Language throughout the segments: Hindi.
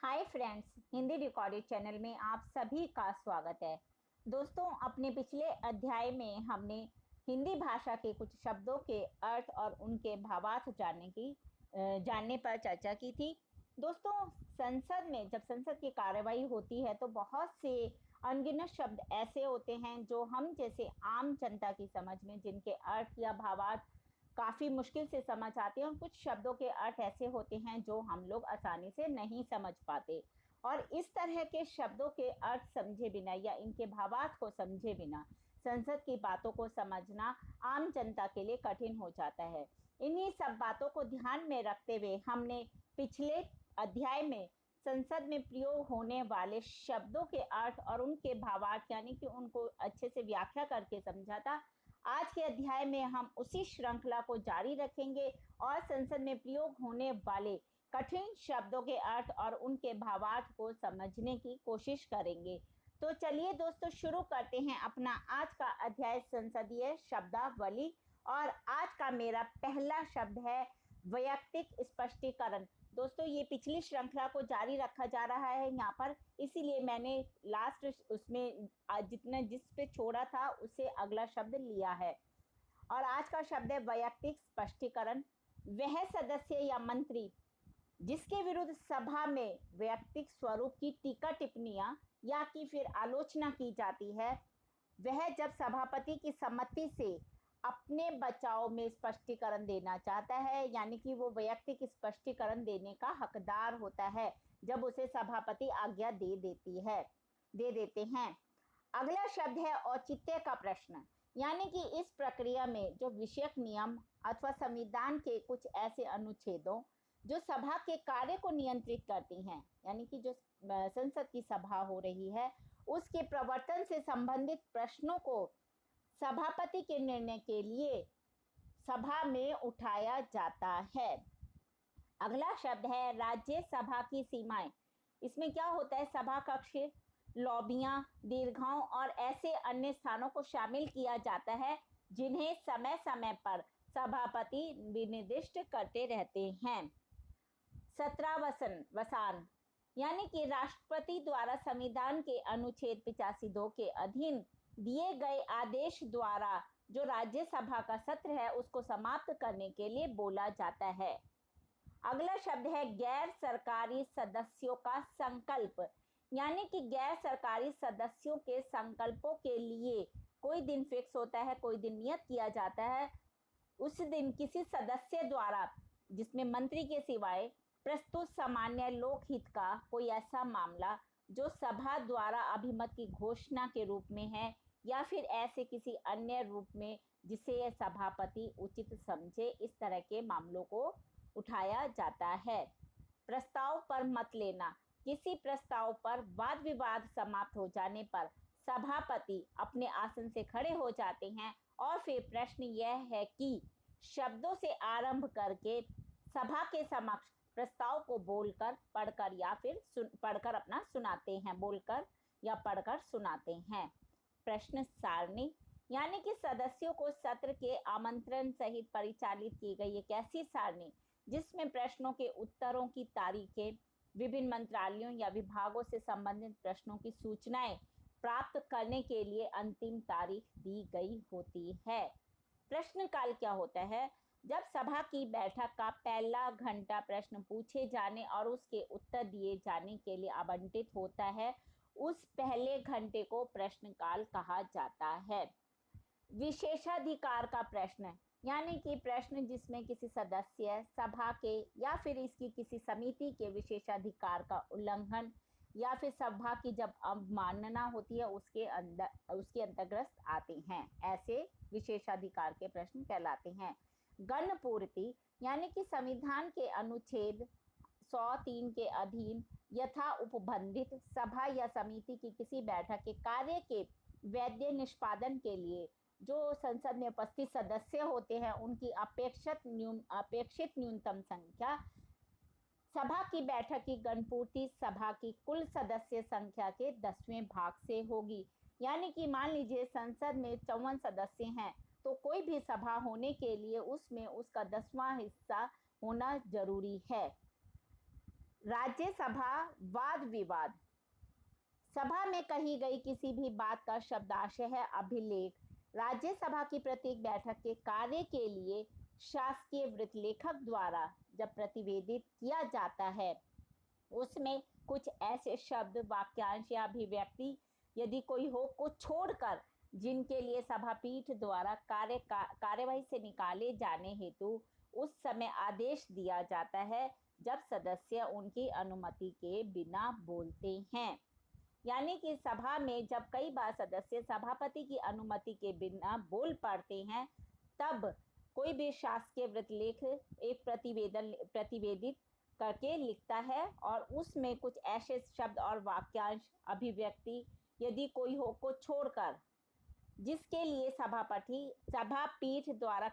Hi friends, Hindi recorded channel में आप सभी का स्वागत है। दोस्तों, अपने पिछले अध्याय में हमने हिंदी भाषा के कुछ शब्दों के अर्थ और उनके भावार्थ जानने पर चर्चा की थी। दोस्तों, संसद में जब संसद की कार्यवाही होती है तो बहुत से अनगिनत शब्द ऐसे होते हैं जो हम जैसे आम जनता की समझ में जिनके अर्थ या भावार्थ काफ़ी मुश्किल से समझ आते हैं, और कुछ शब्दों के अर्थ ऐसे होते हैं जो हम लोग आसानी से नहीं समझ पाते। और इस तरह के शब्दों के अर्थ समझे बिना या इनके भावार्थ को समझे बिना संसद की बातों को समझना आम जनता के लिए कठिन हो जाता है। इन्हीं सब बातों को ध्यान में रखते हुए हमने पिछले अध्याय में संसद में प्रयोग होने वाले शब्दों के अर्थ और उनके भावार्थ यानी कि उनको अच्छे से व्याख्या करके समझा था। आज के अध्याय में हम उसी श्रृंखला को जारी रखेंगे और संसद में प्रयोग होने वाले कठिन शब्दों के अर्थ और उनके भावार्थ को समझने की कोशिश करेंगे। तो चलिए दोस्तों, शुरू करते हैं अपना आज का अध्याय संसदीय शब्दावली। और आज का मेरा पहला शब्द है वैयक्तिक स्पष्टीकरण। दोस्तों, ये पिछली श्रृंखला को जारी रखा जा रहा है यहाँ पर, इसीलिए मैंने लास्ट उसमें जिस पे छोड़ा था उससे अगला शब्द लिया है। और आज का शब्द है वैयक्तिक स्पष्टीकरण। वह सदस्य या मंत्री जिसके विरुद्ध सभा में वैयक्तिक स्वरूप की टीका टिप्पणियां या कि फिर आलोचना की जाती है, वह जब सभापति की सम्मति से अपने बचाव में स्पष्टीकरण देना चाहता है, यानी कि वो वैयक्तिक स्पष्टीकरण देने का हकदार होता है जब उसे सभापति आज्ञा दे देते हैं। अगला शब्द है औचित्य का प्रश्न, यानी कि इस प्रक्रिया में जो विषयक नियम अथवा संविधान के कुछ ऐसे अनुच्छेदों जो सभा के कार्य को नियंत्रित करती हैं, यानी कि जो संसद की सभा हो रही है उसके प्रवर्तन से संबंधित प्रश्नों को सभापति के निर्णय के लिए सभा में उठाया जाता है। अगला शब्द है राज्यसभा की सीमाएं। इसमें क्या होता है, सभा कक्ष, लॉबियां, दीर्घाओं और ऐसे अन्य स्थानों को शामिल किया जाता है जिन्हें समय समय पर सभापति विनिर्दिष्ट करते रहते हैं। 17 यानी कि राष्ट्रपति द्वारा संविधान के अनुच्छेद 85(2) के अधीन दिए गए आदेश द्वारा जो राज्यसभा का सत्र है उसको समाप्त करने के लिए बोला जाता है। अगला शब्द है गैर सरकारी सदस्यों का संकल्प, यानी कि गैर सरकारी सदस्यों के संकल्पों के लिए कोई दिन फिक्स होता है, कोई दिन नियत किया जाता है। उस दिन किसी सदस्य द्वारा, जिसमें मंत्री के सिवाय, प्रस्तुत सामान्य लोकहित का कोई ऐसा मामला जो सभा द्वारा अभिमत की घोषणा के रूप में है या फिर ऐसे किसी अन्य रूप में जिसे सभापति उचित समझे, इस तरह के मामलों को उठाया जाता है। प्रस्ताव पर मत लेना। किसी प्रस्ताव पर वाद विवाद समाप्त हो जाने पर सभापति अपने आसन से खड़े हो जाते हैं और फिर प्रश्न यह है कि शब्दों से आरंभ करके सभा के समक्ष प्रस्ताव को बोलकर, पढ़कर या फिर पढ़कर अपना सुनाते हैं, बोलकर या पढ़कर सुनाते हैं। प्रश्न सारणी, यानी कि सदस्यों को सत्र के आमंत्रण सहित परिचालित की गई एक ऐसी सारणी जिसमें प्रश्नों के उत्तरों की तारीखें, विभिन्न मंत्रालयों या विभागों से संबंधित प्रश्नों की सूचनाएं प्राप्त करने के लिए अंतिम तारीख दी गई होती है। प्रश्नकाल क्या होता है, जब सभा की बैठक का पहला घंटा प्रश्न पूछे जाने और उसके उत्तर दिए जाने के लिए आवंटित होता है, उस पहले घंटे को प्रश्नकाल कहा जाता है। विशेषाधिकार का प्रश्न, यानी कि प्रश्न जिसमें किसी सदस्य, सभा के या फिर इसकी किसी समिति के विशेषाधिकार का उल्लंघन या फिर सभा की जब अवमानना होती है उसके अंतर्गत आते हैं, ऐसे विशेषाधिकार के प्रश्न कहलाते हैं। गण पूर्ति, यानी कि संविधान के अनुच्छेद 103 के अधीन यथा उपबंधित सभा या समिति की किसी बैठक के कार्य के वैध निष्पादन के लिए जो संसद में उपस्थित सदस्य होते हैं उनकी अपेक्षित न्यूनतम संख्या सभा की बैठक की गणपूर्ति सभा की कुल सदस्य संख्या के 10वें भाग से होगी। यानी कि मान लीजिए संसद में 54 सदस्य हैं तो कोई भी सभा होने के लिए उसमें उसका 10वां हिस्सा होना जरूरी है। राज्यसभा वाद विवाद। सभा में कही गई किसी भी बात का शब्दाशय है अभिलेख। राज्यसभा की प्रत्येक बैठक के कार्य के लिए शासकीय वृत्तलेखक द्वारा जब प्रतिवेदित किया जाता है, उसमें कुछ ऐसे शब्द, वाक्यांश या अभिव्यक्ति यदि कोई हो को छोड़कर जिनके लिए सभापीठ द्वारा कार्यवाही से निकाले जाने हेतु उस समय आदेश दिया जाता है जब सदस्य उनकी अनुमति के बिना बोलते हैं। यानी कि सभा में जब कई बार सदस्य सभापति की अनुमति के बिना बोल पड़ते हैं, तब कोई भी शासकीय वृत्तलेख एक प्रतिवेदित करके लिखता है और उसमें कुछ ऐसे शब्द और वाक्यांश, अभिव्यक्ति यदि कोई हो को छोड़कर जिसके लिए सभापीठ द्वारा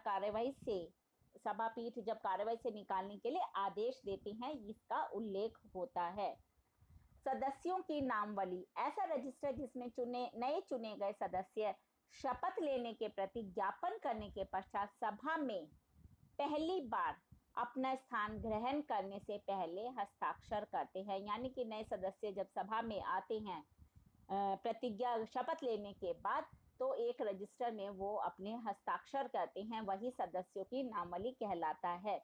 सभापीठ जब कार्यवाही से निकालने के लिए आदेश देते हैं, इसका उल्लेख होता है। सदस्यों की नामावली। ऐसा रजिस्टर जिसमें नए चुने गए सदस्य शपथ लेने के प्रति ज्ञापन करने के पश्चात सभा में पहली बार अपना स्थान ग्रहण करने से पहले हस्ताक्षर करते हैं। यानी कि नए सदस्य जब सभा में आते हैं प्रतिज्ञा शपथ लेने के बाद, तो एक रजिस्टर में वो अपने हस्ताक्षर करते हैं, वही सदस्यों की नामावली कहलाता है।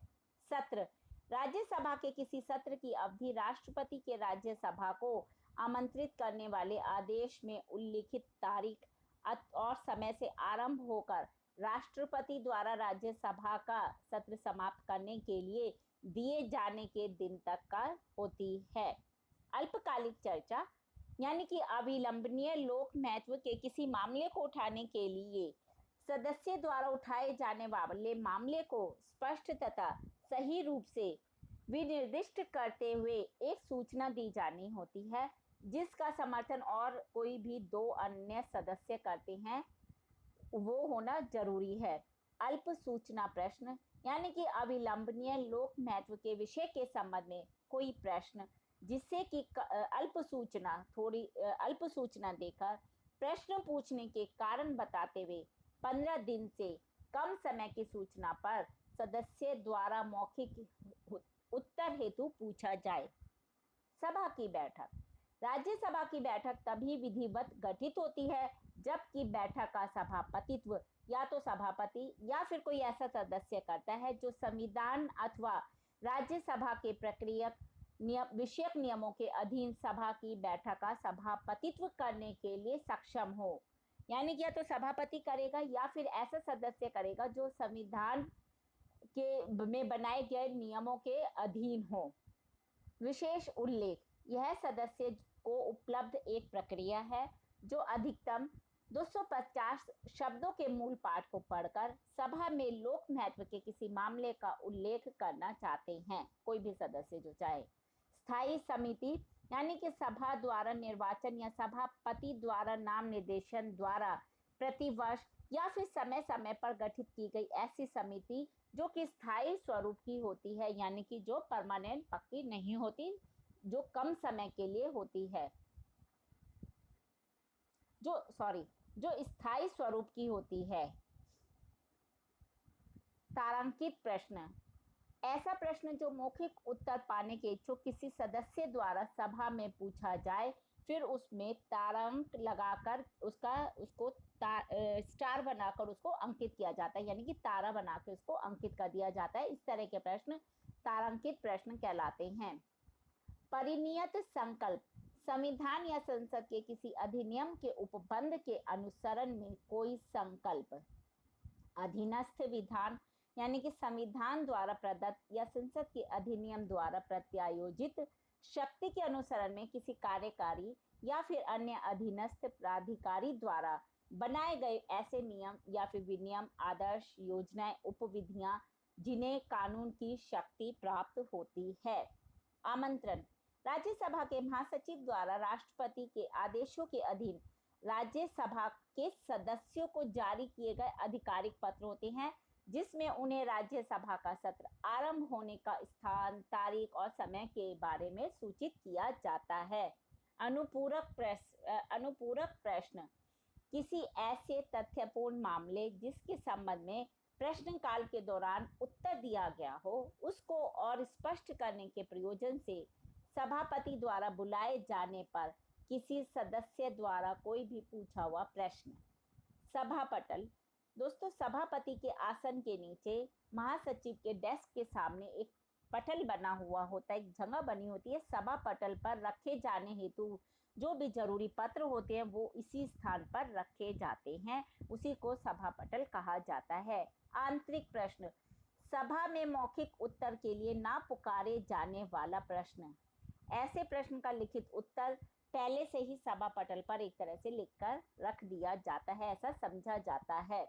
सत्र। राज्यसभा के किसी सत्र की अवधि राष्ट्रपति के राज्यसभा को आमंत्रित करने वाले आदेश में उल्लिखित तारीख और समय से आरंभ होकर राष्ट्रपति द्वारा राज्यसभा का सत्र समाप्त करने के लिए दिए जाने के दिन तक का होती है। अल्पकालिक चर्चा। यानी कि अविलंबनीय लोक महत्व के किसी मामले को उठाने के लिए सदस्य द्वारा उठाए जाने वाले मामले को स्पष्ट तथा सही रूप से विनिर्दिष्ट करते हुए एक सूचना दी जानी होती है, जिसका समर्थन और कोई भी दो अन्य सदस्य करते हैं, वो होना जरूरी है। अल्प सूचना प्रश्न। यानी कि अविलंबनीय लोक महत्व के विषय के संबंध में कोई प्रश्न जिससे कि अल्प सूचना देकर प्रश्न पूछने के कारण बताते हुए 15 दिन से कम समय की सूचना पर सदस्य द्वारा मौखिक उत्तर हेतु पूछा जाए। सभा की बैठक। राज्यसभा की बैठक तभी विधिवत गठित होती है जबकि बैठक का सभापतित्व या तो सभापति या फिर कोई ऐसा सदस्य करता है जो संविधान अथवा राज्यसभा के विषयक नियमों के अधीन सभा की बैठक का सभापतित्व करने के लिए सक्षम हो। यानी कि या तो सभापति करेगा या फिर ऐसा सदस्य करेगा जो संविधान में बनाए गए नियमों के अधीन हो। विशेष उल्लेख। यह सदस्य को उपलब्ध एक प्रक्रिया है जो अधिकतम 250 शब्दों के मूल पाठ को पढ़कर सभा में लोक महत्व के किसी मामले का उल्लेख करना चाहते हैं, कोई भी सदस्य जो चाहे। स्थायी समिति। यानी कि सभा द्वारा निर्वाचन या सभापति द्वारा नाम निर्देशन द्वारा प्रतिवर्ष या फिर समय समय पर गठित की गई ऐसी समिति जो कि स्थायी स्वरूप की होती है, यानी कि जो परमानेंट पक्की नहीं होती, जो कम समय के लिए होती है, जो स्थायी स्वरूप की होती है। तारांकित प्रश्न। ऐसा प्रश्न जो मौखिक उत्तर पाने के इच्छुक किसी सदस्य द्वारा सभा में पूछा जाए, फिर उसमें तारांक लगाकर उसको स्टार बनाकर उसको अंकित किया जाता है, यानी कि तारा बनाकर उसको अंकित कर दिया जाता है। इस तरह के प्रश्न तारांकित प्रश्न कहलाते हैं। परिनियत संकल्प। संविधान या संसद के किसी अधिनियम के उपबंध के अनुसरण में कोई संकल्प। अधीनस्थ विधान। यानी कि संविधान द्वारा प्रदत्त या संसद के अधिनियम द्वारा प्रत्यायोजित शक्ति के अनुसरण में किसी कार्यकारी या फिर अन्य अधीनस्थ प्राधिकारी द्वारा बनाए गए ऐसे नियम या फिर विनियम, आदर्श, योजनाएं, उपविधियां जिन्हें कानून की शक्ति प्राप्त होती है। आमंत्रण। राज्यसभा के महासचिव द्वारा राष्ट्रपति के आदेशों के अधीन राज्यसभा के सदस्यों को जारी किए गए आधिकारिक पत्र होते हैं, जिसमें उन्हें राज्यसभा का सत्र आरंभ होने का स्थान, तारीख और समय के बारे में सूचित किया जाता है। अनुपूरक प्रश्न। किसी ऐसे तथ्यपूर्ण मामले जिसके संबंध में प्रश्नकाल के दौरान उत्तर दिया गया हो, उसको और स्पष्ट करने के प्रयोजन से सभापति द्वारा बुलाए जाने पर किसी सदस्य द्वारा कोई भी पूछा हुआ प्रश्न। सभापटल। दोस्तों, सभापति के आसन के नीचे महासचिव के डेस्क के सामने एक पटल बना हुआ होता है, एक जगह बनी होती है। सभा पटल पर रखे जाने हेतु जो भी जरूरी पत्र होते हैं वो इसी स्थान पर रखे जाते हैं, उसी को सभा पटल कहा जाता है। आंतरिक प्रश्न। सभा में मौखिक उत्तर के लिए ना पुकारे जाने वाला प्रश्न। ऐसे प्रश्न का लिखित उत्तर पहले से ही सभा पटल पर एक तरह से लिखकर रख दिया जाता है, ऐसा समझा जाता है।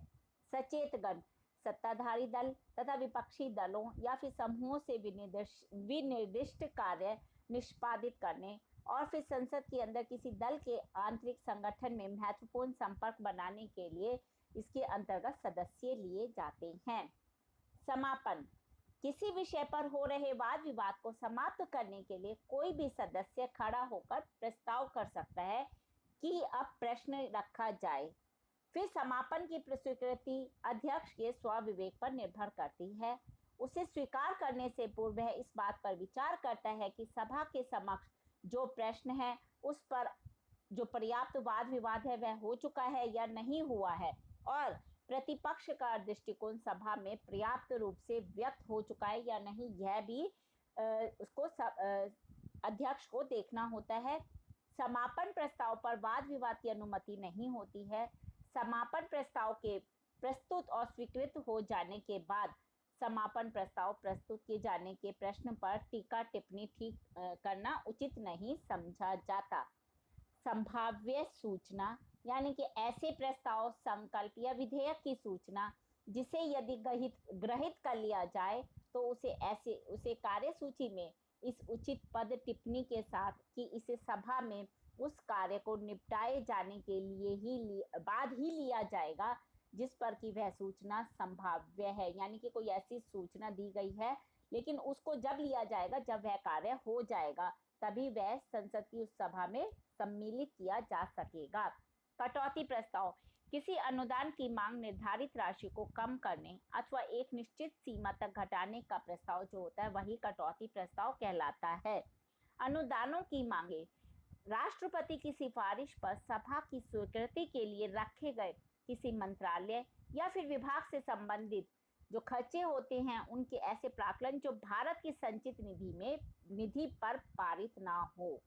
सचेतगण। सत्ताधारी दल तथा विपक्षी दलों या फिर समूहों से विनिर्दिष्ट कार्य निष्पादित करने और फिर संसद के अंदर किसी दल के आंतरिक संगठन में महत्वपूर्ण संपर्क बनाने के लिए इसके अंतर्गत सदस्य लिए जाते हैं। समापन। किसी विषय पर हो रहे वाद विवाद को समाप्त करने के लिए कोई भी सदस्य खड़ा होकर प्रस्ताव कर सकता है कि अब प्रश्न रखा जाए। फिर समापन की स्वीकृति अध्यक्ष के स्वविवेक पर निर्भर करती है। उसे स्वीकार करने से पूर्व वह इस बात पर विचार करता है कि सभा के समक्ष जो प्रश्न है उस पर जो पर्याप्त वाद विवाद है वह हो चुका है या नहीं हुआ है, और प्रतिपक्ष का दृष्टिकोण सभा में पर्याप्त रूप से व्यक्त हो चुका है या नहीं, यह भी उसको अध्यक्ष को देखना होता है। समापन प्रस्ताव पर वाद विवाद की अनुमति नहीं होती है। समापन प्रस्ताव के प्रस्तुत और स्वीकृत हो जाने के बाद समापन प्रस्ताव प्रस्तुत किए जाने के प्रश्न पर टीका टिप्पणी ठीक करना उचित नहीं समझा जाता। संभाव्य सूचना, यानी कि ऐसे प्रस्ताव, संकल्प या विधेयक की सूचना जिसे यदि ग्रहित कर लिया जाए तो उसे कार्यसूची में इस उचित पद टिप्पणी के साथ कि इसे सभा में उस कार्य को निपटाए जाने के लिए बाद ही लिया जाएगा जिस पर कि वह सूचना संभाव्य है, यानी कि कोई ऐसी सूचना दी गई है लेकिन उसको जब लिया जाएगा जब वह कार्य हो जाएगा, तभी वह संसद की उस सभा में सम्मिलित किया जा सकेगा। कटौती प्रस्ताव। किसी अनुदान की मांग निर्धारित राशि को कम करने अथवा एक निश्चित सीमा तक घटाने का प्रस्ताव जो होता है वही कटौती प्रस्ताव कहलाता है। अनुदानों की मांगे। राष्ट्रपति की सिफारिश पर सभा की स्वीकृति के लिए रखे गए किसी मंत्रालय या फिर विभाग से संबंधित जो खर्चे होते हैं उनके ऐसे प्राक्कलन जो भारत की संचित निधि पर पारित ना हो,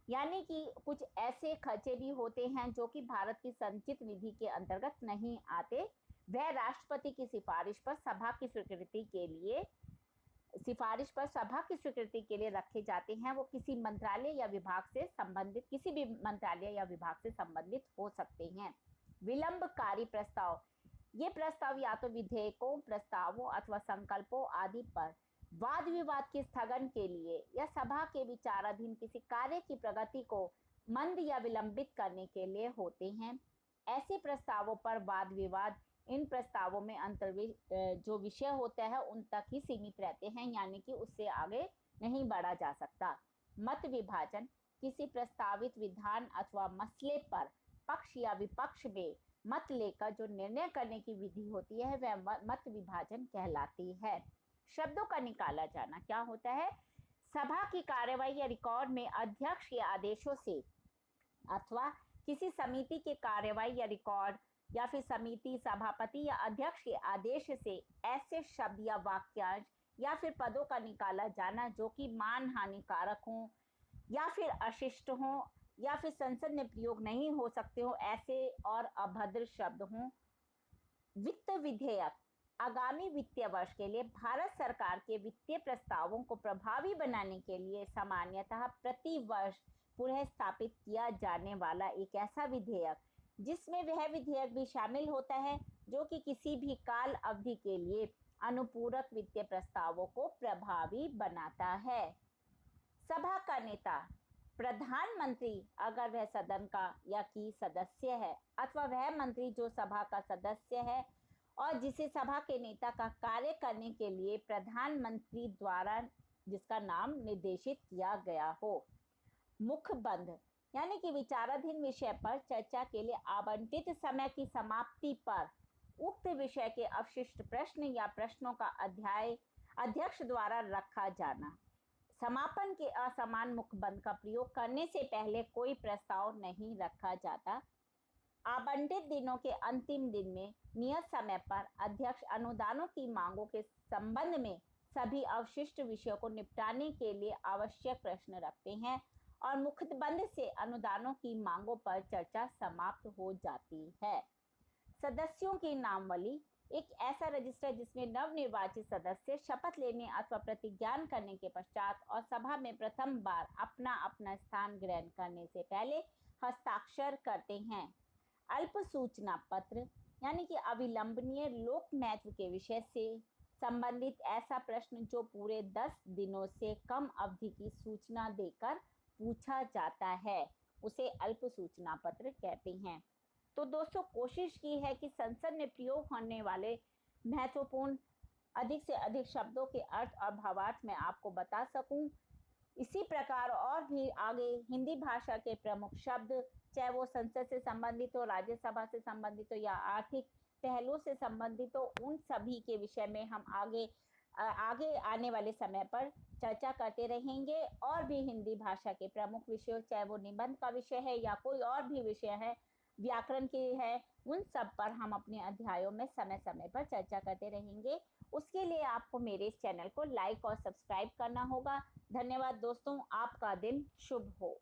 यानी कि कुछ ऐसे खर्चे भी होते हैं जो कि भारत की संचित निधि के अंतर्गत नहीं आते, वह राष्ट्रपति की सिफारिश पर सभा की स्वीकृति के लिए रखे जाते हैं। वो किसी मंत्रालय या विभाग से संबंधित किसी भी मंत्रालय या विभाग से संबंधित हो सकते हैं। विलंबकारी प्रस्ताव। ये प्रस्ताव या तो विधेयकों, प्रस्तावों अथवा संकल्पों आदि पर वाद विवाद के स्थगन के लिए या सभा के विचाराधीन किसी कार्य की प्रगति को मंद या विलंबित करने के लिए होते हैं। ऐसे प्रस्तावों पर वाद विवाद इन प्रस्तावों में जो विषय होता है उन तक ही सीमित रहते हैं, यानी कि उससे आगे नहीं बढ़ा जा सकता। मत विभाजन। किसी प्रस्तावित विधान अथवा मसले पर पक्ष या विपक्ष में मत लेकर जो निर्णय करने की विधि होती है वह मत विभाजन कहलाती है। शब्दों का निकाला जाना क्या होता है? सभा की कार्यवाही या रिकॉर्ड में अध्यक्ष के आदेशों से अथवा किसी समिति के कार्यवाही या रिकॉर्ड या फिर समिति, सभापति या अध्यक्ष के आदेश से ऐसे शब्द या वाक्यांश या फिर पदों का निकाला जाना जो कि मान हानिकारक हों या फिर अशिष्ट हों या फिर संसद में प्रयोग नहीं हो सकते हो, ऐसे और अभद्र शब्द हों। वित्त विधेयक। आगामी वित्तीय वर्ष के लिए भारत सरकार के वित्तीय प्रस्तावों को प्रभावी बनाने के लिए सामान्यतः प्रति वर्ष पुनः स्थापित किया जाने वाला एक ऐसा विधेयक जिसमें वह विधेयक भी शामिल होता है जो कि किसी भी काल अवधि के लिए अनुपूरक वित्तीय प्रस्तावों को प्रभावी बनाता है। सभा का नेता। प्रधानमंत्री अगर वह सदन का या की सदस्य है अथवा वह मंत्री जो सभा का सदस्य है और जिसे सभा के नेता का कार्य करने के लिए प्रधानमंत्री द्वारा जिसका नाम निर्देशित किया गया हो। मुखबंध, यानी कि विचाराधीन विषय पर चर्चा के लिए आवंटित समय की समाप्ति पर उक्त विषय के अवशिष्ट प्रश्न या प्रश्नों का अध्यक्ष द्वारा रखा जाना। समापन के असमान मुखबंद का प्रयोग करने से पहले कोई प्रस्ताव नहीं रखा जाता। आवंटित दिनों के अंतिम दिन में नियत समय पर अध्यक्ष अनुदानों की मांगों के संबंध में सभी अवशिष्ट विषयों को निपटाने के लिए आवश्यक प्रश्न रखते हैं और मुखबंद से अनुदानों की मांगों पर चर्चा समाप्त हो जाती है। सदस्यों की नामावली एक ऐसा रजिस्टर जिसमें नवनिर्वाचित सदस्य शपथ लेने अथवा प्रतिज्ञान करने के पश्चात और सभा में प्रथम बार अपना अपना स्थान ग्रहण करने से पहले हस्ताक्षर करते हैं। अल्प सूचना पत्र यानी कि अविलंबनीय लोक महत्व के विषय से संबंधित ऐसा प्रश्न जो पूरे 10 दिनों से कम अवधि की सूचना देकर पूछा जाता है, उसे अल्प सूचना पत्र कहते हैं। तो दोस्तों, कोशिश की है कि संसद में प्रयोग होने वाले महत्वपूर्ण अधिक से अधिक शब्दों के अर्थ और भावार्थ मैं आपको बता सकूं। इसी प्रकार और भी आगे हिंदी भाषा के प्रमुख शब्द, चाहे वो संसद से संबंधित हो, राज्यसभा से संबंधित हो या आर्थिक पहलुओं से संबंधित हो, उन सभी के विषय में हम आगे आने वाले समय पर चर्चा करते रहेंगे। और भी हिंदी भाषा के प्रमुख विषयों, चाहे वो निबंध का विषय है या कोई और भी विषय है, व्याकरण के है, उन सब पर हम अपने अध्यायों में समय समय पर चर्चा करते रहेंगे। उसके लिए आपको मेरे इस चैनल को लाइक और सब्सक्राइब करना होगा। धन्यवाद दोस्तों, आपका दिन शुभ हो।